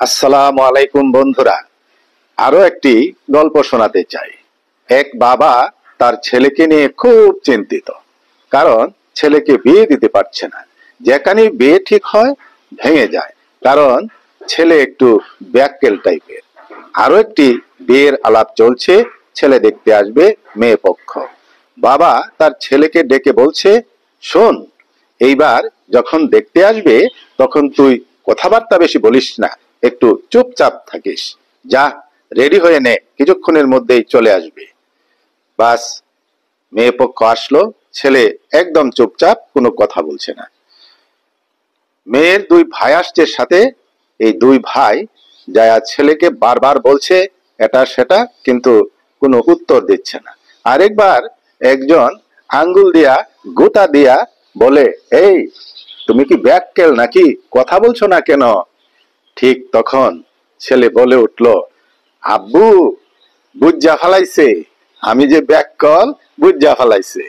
আসসালামু আলাইকুম বন্ধুরা, আরো একটি গল্প শোনাতে চাই। এক বাবা তার ছেলেকে নিয়ে খুব চিন্তিত, কারণ ছেলেকে বিয়ে দিতে পারছে না। যেখানে বিয়ে ঠিক হয় ভেঙে যায়, কারণ ছেলে একটু ব্যাককেল টাইপের। আরো একটি বিয়ের আলাপ চলছে, ছেলে দেখতে আসবে মেয়ে পক্ষ। বাবা তার ছেলেকে ডেকে বলছে, শোন, এইবার যখন দেখতে আসবে তখন তুই কথাবার্তা বেশি বলিস না, একটু চুপচাপ থাকিস। যা, রেডি হয়ে নে, কিছুক্ষণের মধ্যেই চলে আসবে। বাস, মেয়ে পক্ষ আসলো, ছেলে একদম চুপচাপ, কোনো কথা বলছে না। মেয়ের দুই ভাই আসছে সাথে। এই দুই ভাই যায়া ছেলেকে বারবার বলছে এটা সেটা, কিন্তু কোনো উত্তর দিচ্ছে না। আরেকবার একজন আঙ্গুল দিয়া গোটা দিয়া বলে, এই তুমি কি ব্যাককেল নাকি, কথা বলছো না কেন? ঠিক তখন ছেলে বলে উঠল, আব্বু বুঝা ফালাইছে, আমি যে ব্যাককল বুঝা ফালাইছে।